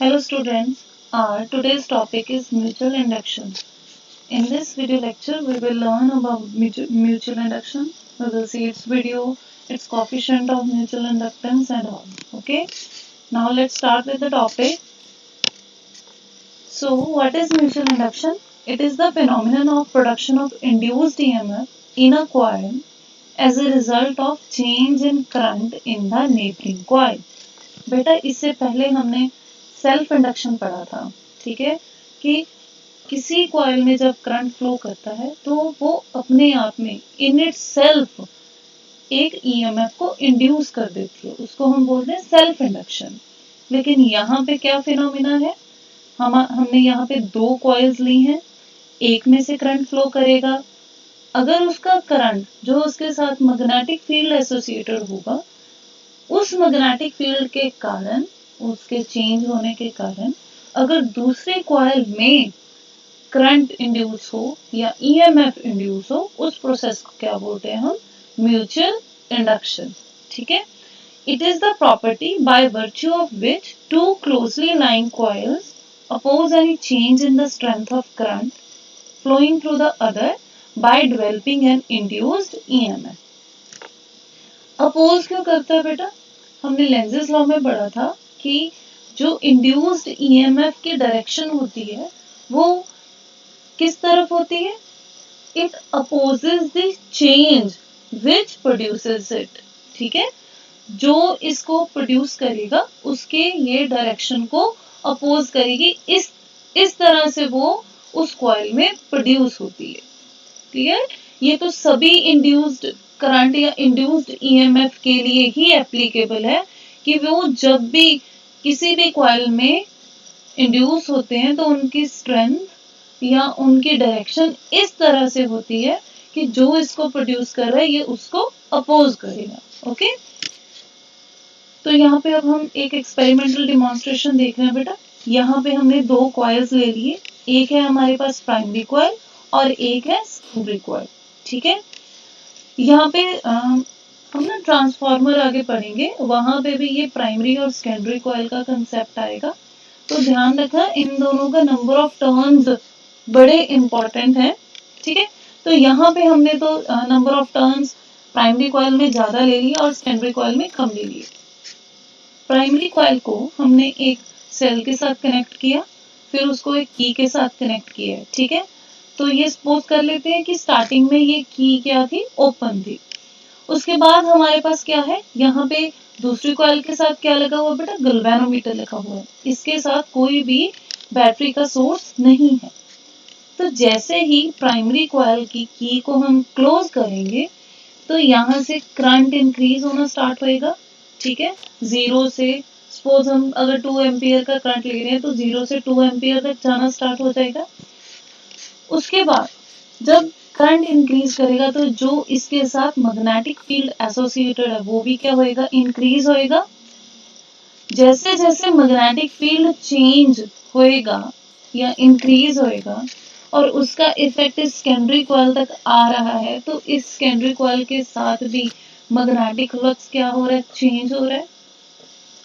Hello students, today's topic is mutual induction. In this video lecture, we will learn about mutual induction. We will see its video, its coefficient of mutual inductance and all. Okay, now let's start with the topic. So what is mutual induction? It is the phenomenon of production of induced EMF in a coil as a result of change in current in the neighboring coil. बेटा इससे पहले हमने self induction पढ़ा था, ठीक है, कि किसी कॉइल में जब करंट फ्लो करता है तो वो अपने आप में इन इट सेल्फ एक ईएमएफ को इंड्यूस कर देती है, उसको हम बोलते हैं सेल्फ इंडक्शन। लेकिन यहाँ पे क्या फिनोमिना है, हमने यहाँ पे दो कॉइल्स ली हैं, एक में से करंट फ्लो करेगा, अगर उसका करंट जो उसके साथ मैग्नेटिक फील्ड एसोसिएटेड होगा, उस मैग्नेटिक फील्ड के कारण, उसके चेंज होने के कारण अगर दूसरे कॉइल में करंट इंड्यूस हो या ईएमएफ इंड्यूस हो, उस प्रोसेस को क्या बोलते हैं हम, म्यूचुअल इंडक्शन। ठीक है, it is the property by virtue of which two closely lying coils oppose any change in the strength of current flowing through the other by developing an induced EMF. Oppose क्यों करता है बेटा, हमने Lenz's law में पढ़ा था कि जो इंड्यूस्ड ईएमएफ की डायरेक्शन होती है वो किस तरफ होती है, it opposes the change which produces it. ठीक है, जो इसको प्रोड्यूस करेगा उसके ये डायरेक्शन को अपोज करेगी, इस तरह से वो उस कॉइल में प्रोड्यूस होती है। क्लियर, ये तो सभी इंड्यूस्ड करंट या इंड्यूस्ड ईएमएफ के लिए ही एप्लीकेबल है कि वो जब भी किसी भी कॉइल में इंड्यूस होते हैं तो उनकी स्ट्रेंथ या उनकी डायरेक्शन इस तरह से होती है कि जो इसको प्रोड्यूस कर रहा है ये उसको अपोज करेगा। ओके, तो यहाँ पे अब हम एक एक्सपेरिमेंटल डिमॉन्स्ट्रेशन देख रहे हैं बेटा। यहाँ पे हमने दो कॉइल्स ले लिए, एक है हमारे पास प्राइमरी कॉइल और एक है सेकेंडरी कॉइल। ठीक है, यहाँ पे हम ना ट्रांसफार्मर आगे पढ़ेंगे, वहां पे भी ये प्राइमरी और सेकेंडरी कॉइल का कंसेप्ट आएगा, तो ध्यान रखना इन दोनों का नंबर ऑफ टर्न्स बड़े इंपॉर्टेंट है। ठीक है, तो यहाँ पे हमने तो number of turns primary coil में ज्यादा ले लिया और सेकेंडरी कॉइल में कम ले लिए। प्राइमरी कॉइल को हमने एक सेल के साथ कनेक्ट किया, फिर उसको एक की के साथ कनेक्ट किया। ठीक है, तो ये सपोज कर लेते हैं कि स्टार्टिंग में ये की क्या थी, ओपन थी। उसके बाद हमारे पास क्या है, यहाँ पे दूसरी कॉइल के साथ क्या लगा हुआ बेटा, गैल्वेनोमीटर लगा हुआ है, इसके साथ कोई भी बैटरी का सोर्स नहीं है। तो जैसे ही प्राइमरी कॉइल की को हम क्लोज करेंगे तो यहाँ से करंट इंक्रीज होना स्टार्ट होएगा। ठीक है, जीरो से सपोज हम अगर 2 एम्पियर का करंट ले रहे हैं तो 0 से 2 एम्पियर तक जाना स्टार्ट हो जाएगा। उसके बाद जब करंट इंक्रीज करेगा तो जो इसके साथ मैग्नेटिक फील्ड एसोसिएटेड है वो भी क्या होएगा, इंक्रीज होएगा। जैसे जैसे मैग्नेटिक फील्ड चेंज होएगा या इंक्रीज होएगा और उसका इफेक्ट इस सेकेंडरी कॉइल तक आ रहा है, तो इस सेकेंडरी कॉइल के साथ भी मैग्नेटिक फ्लक्स क्या हो रहा है, चेंज हो रहा है,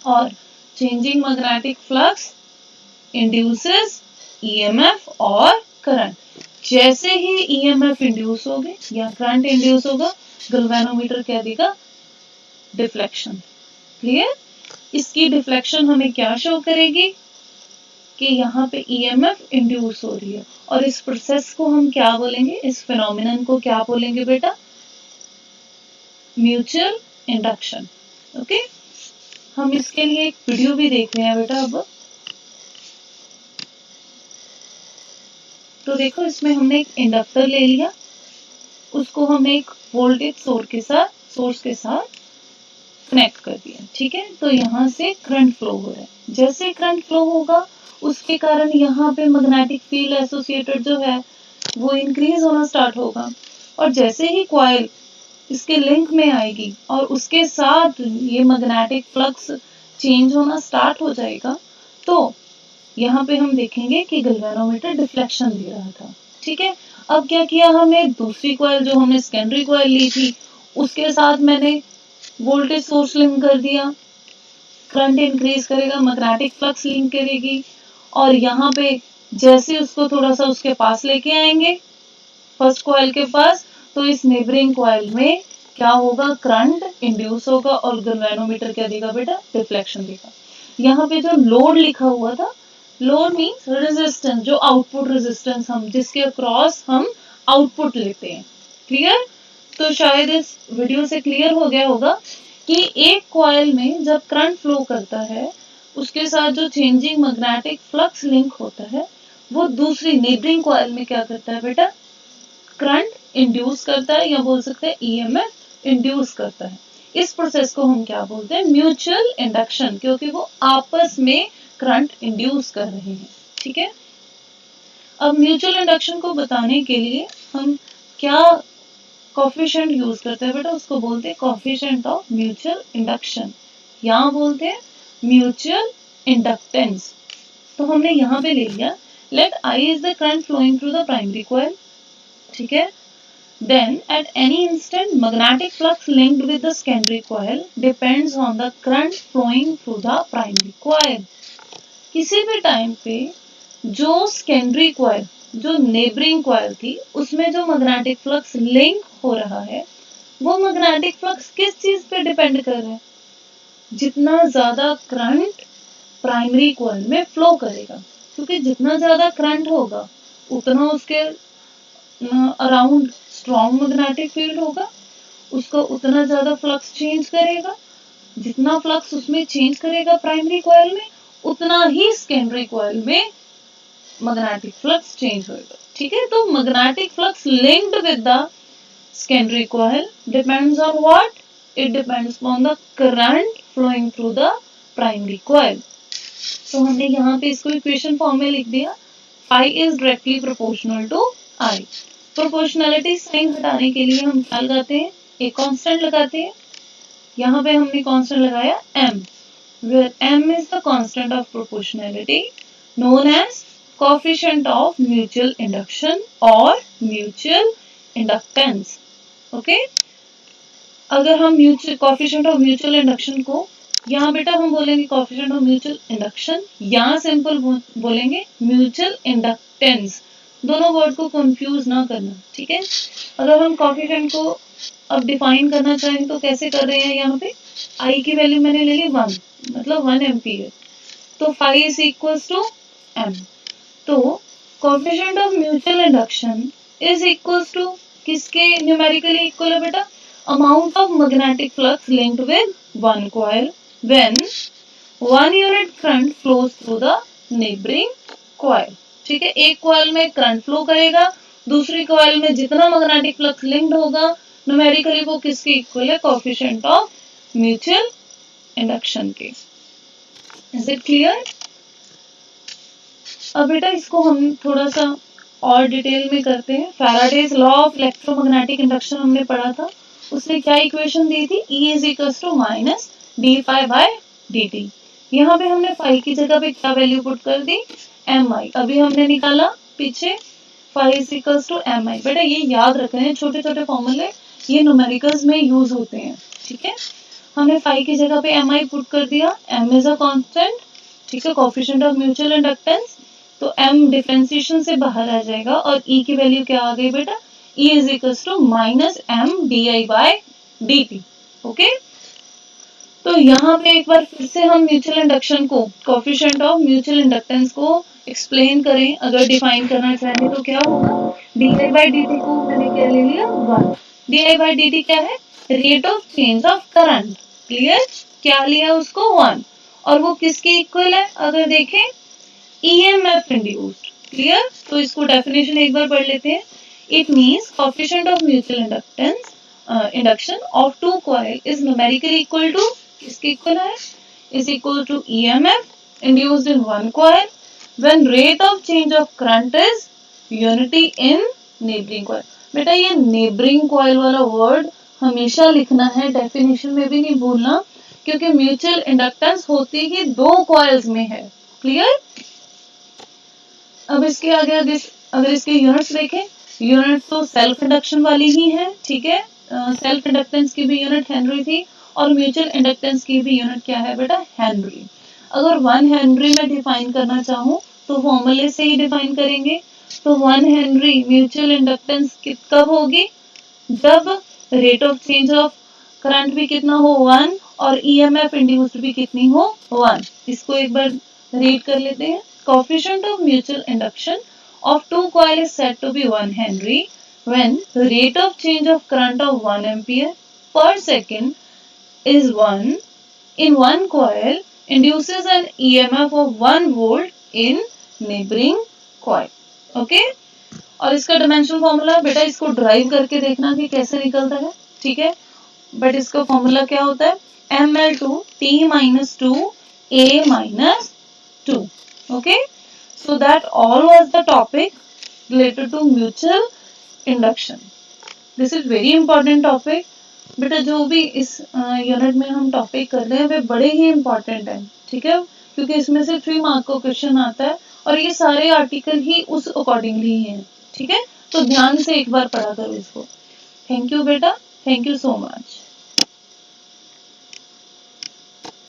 और changing magnetic flux induces EMF और करंट। जैसे ही ईएमएफ इंड्यूस हो गए या करंट इंड्यूस होगा, गैल्वेनोमीटर क्या देगा, डिफ्लेक्शन। क्लियर, इसकी डिफ्लेक्शन हमें क्या शो करेगी कि यहाँ पे ईएमएफ इंड्यूस हो रही है, और इस प्रोसेस को हम क्या बोलेंगे, इस फिनोमिनन को क्या बोलेंगे बेटा, म्यूचुअल इंडक्शन। ओके, हम इसके लिए एक वीडियो भी देख रहे हैं बेटा। अब तो देखो, इसमें हमने एक इंडक्टर ले लिया, उसको हमने एक वोल्टेज सोर्स के साथ कनेक्ट कर दिया। ठीक है, तो यहाँ से करंट फ्लो हो रहा है, जैसे करंट फ्लो होगा उसके कारण यहाँ पे मैग्नेटिक फील्ड एसोसिएटेड जो है वो इंक्रीज होना स्टार्ट होगा, और जैसे ही कॉइल इसके लिंक में आएगी और उसके साथ ये मैग्नेटिक फ्लक्स चेंज होना स्टार्ट हो जाएगा, तो यहाँ पे हम देखेंगे कि गैल्वेनोमीटर डिफ्लेक्शन दे रहा था। ठीक है, अब क्या किया हमने, दूसरी कॉइल जो हमने सेकेंडरी कॉइल ली थी उसके साथ मैंने वोल्टेज सोर्स लिंक कर दिया, करंट इंक्रीज करेगा, मैग्नेटिक फ्लक्स लिंक करेगी, और यहाँ पे जैसे उसको थोड़ा सा उसके पास लेके आएंगे फर्स्ट कॉइल के पास, तो इस नेबरिंग कॉइल में क्या होगा, करंट इंड्यूस होगा और गैल्वेनोमीटर क्या देगा बेटा, डिफ्लेक्शन देगा। यहाँ पे जो लोड लिखा हुआ था, लोड मीन्स रेजिस्टेंस, जो आउटपुट रेजिस्टेंस हम जिसके अक्रॉस हम आउटपुट लेते हैं। क्लियर? तो शायद इस वीडियो से क्लियर हो गया होगा कि एक कॉइल में जब करंट फ्लो करता है उसके साथ जो चेंजिंग मैग्नेटिक फ्लक्स लिंक होता है वो दूसरी नेबरिंग कॉइल में क्या करता है बेटा, करंट इंड्यूस करता है, या बोल सकते हैं ईएमएफ इंड्यूस करता है। इस प्रोसेस को हम क्या बोलते हैं, म्यूचुअल इंडक्शन, क्योंकि वो आपस में करंट इंड्यूस कर रहे हैं। ठीक है, अब म्यूचुअल इंडक्शन को बताने के लिए हम क्या कोफिशिएंट यूज करते हैं बेटा, उसको बोलते हैं कोफिशिएंट ऑफ म्यूचुअल इंडक्शन, यहाँ बोलते हैं म्यूचुअल इंडक्टेंस। तो हमने यहाँ पे ले लिया, let I is the current flowing through the primary coil. ठीक है, then at any instant magnetic flux linked with the secondary coil depends on the current flowing through the primary coil। किसी भी टाइम पे जो secondary coil, जो neighbouring coil थी, उसमें जो मैग्नेटिक फ्लक्स लिंक हो रहा है वो मैग्नेटिक फ्लक्स किस चीज पे डिपेंड कर रहा है, जितना ज्यादा करंट प्राइमरी कॉइल में फ्लो करेगा, क्योंकि जितना ज्यादा करंट होगा उतना उसके अराउंड स्ट्रॉन्ग मैग्नेटिक फील्ड होगा, उसको उतना ज्यादा फ्लक्स चेंज करेगा, जितना फ्लक्स उसमें चेंज करेगा प्राइमरी कॉइल में उतना ही सेकेंडरी कॉइल में मैग्नेटिक फ्लक्स चेंज होगा। ठीक है, तो magnetic flux linked with the secondary coil depends on what, it depends on the current flowing through the primary coil. तो हमने यहाँ पे इसको इक्वेशन फॉर्म में लिख दिया, phi is directly proportional to I। Proportionality sign हटाने के लिए हम क्या लगाते हैं, एक कांस्टेंट लगाते हैं, यहाँ पे हमने कांस्टेंट लगाया m, where m is the constant of proportionality known as coefficient of mutual induction or mutual inductance। Okay, अगर हम कोएफिशिएंट ऑफ म्यूचुअल इंडक्शन को, यहाँ बेटा हम बोलेंगे कोएफिशिएंट ऑफ म्यूचुअल इंडक्शन, यहाँ सिंपल बोलेंगे म्यूचुअल इंडक्टेंस, दोनों वर्ड को कंफ्यूज ना करना। ठीक है, अगर हम कोएफिशिएंट को अब डिफाइन करना चाहें तो कैसे कर रहे हैं, यहाँ पे आई की वैल्यू मैंने ले ली 1, मतलब 1 एम्पीयर, तो phi is equals to m। तो coefficient of mutual induction is equals to किसके न्यूमेरिकली इक्वल है बेटा, amount of magnetic flux linked with one coil when one unit current flows through the neighboring coil। ठीक है, एक coil में current flow करेगा, दूसरी कॉइल में जितना मैग्नेटिक फ्लक्स लिंक्ड होगा न्यूमेरिकली वो किसके इक्वल है, कोएफिशिएंट ऑफ म्यूचुअल इंडक्शन के। Is it clear? अब बेटा इसको हम थोड़ा सा और डिटेल में करते हैं। Faraday's law of electromagnetic induction हमने पढ़ा था, उसने क्या इक्वेशन दी थी, E is equals to minus D phi by D T. यहाँ पे हमने फाई की जगह पे क्या वैल्यू पुट कर दी, एम आई, अभी हमने निकाला पीछे phi is equals to M I. बेटा ये याद रखना है, छोटे छोटे फॉर्मूले ये न्यूमेरिकल्स में यूज होते हैं। ठीक है, हमने फाई की जगह पे एम आई पुट कर दिया, एम इज अ कांस्टेंट। ठीक है, कोएफिशिएंट ऑफ म्यूचुअल इंडक्टेंस, तो m डिफरेंशिएशन से बाहर आ जाएगा और E की वैल्यू क्या आ गई बेटा, E is equals to minus M D I by D T. Okay, तो यहाँ पे एक बार फिर से हम म्यूचुअल इंडक्शन को, कोएफिशिएंट ऑफ म्यूचुअल इंडक्टेंस को एक्सप्लेन करें, अगर डिफाइन करना चाहें तो क्या होगा, D I by D T को मैंने क्या ले लिया 1, D I by D T क्या है, rate of change of current. Clear, क्या लिया उसको 1, और वो किसके इक्वल है, अगर देखें EMF induced। क्लियर, तो इसको डेफिनेशन एक बार पढ़ लेते हैं। It means coefficient of mutual inductance induction of two coil is numerically equal to, किसके इक्वल है, is equal to EMF induced in one coil when rate of change of current is unity in neighboring coil। बेटा ये neighbouring coil वाला word हमेशा लिखना है, definition में भी नहीं भूलना, क्योंकि म्यूचुअल इंडक्टेंस होती ही दो कॉइल्स में है। क्लियर, अब इसके आगे अगर इसके यूनिट्स देखें, यूनिट तो सेल्फ इंडक्शन वाली ही है। ठीक है, सेल्फ इंडक्टेंस की भी यूनिट हेनरी थी और म्यूचुअल इंडक्टेंस की भी यूनिट क्या है बेटा, हेनरी। अगर 1 हेनरी में डिफाइन करना चाहूँ तो फॉर्मूले से ही डिफाइन करेंगे। तो 1 हेनरी म्यूचुअल इंडक्टेंस कब होगी, जब rate of change of current भी कितना हो 1 और ईएमएफ इंड्यूस्ड भी कितनी हो 1। इसको एक बार रीड कर लेते हैं। Coefficient of mutual induction of two coil is said to be 1 Henry when the rate of change of current of 1 ampere per second is 1 in one coil induces an EMF of 1 volt in neighboring coil. Okay? और इसका dimensional formula बेटा इसको drive करके देखना कि कैसे निकलता है, ठीक है। बट इसका फॉर्मूला क्या होता है, ml2 t minus 2 a minus 2. Okay? So that all was the topic related to mutual induction. This is very important topic. बेटा जो भी इस यूनिट में हम टॉपिक कर रहे हैं वे बड़े ही इंपॉर्टेंट हैं, ठीक है, क्योंकि इसमें से 3 मार्क का क्वेश्चन आता है और ये सारे आर्टिकल ही उस अकॉर्डिंगली ही हैं, ठीक है। तो ध्यान से एक बार पढ़ा करो इसको। थैंक यू बेटा, थैंक यू सो मच।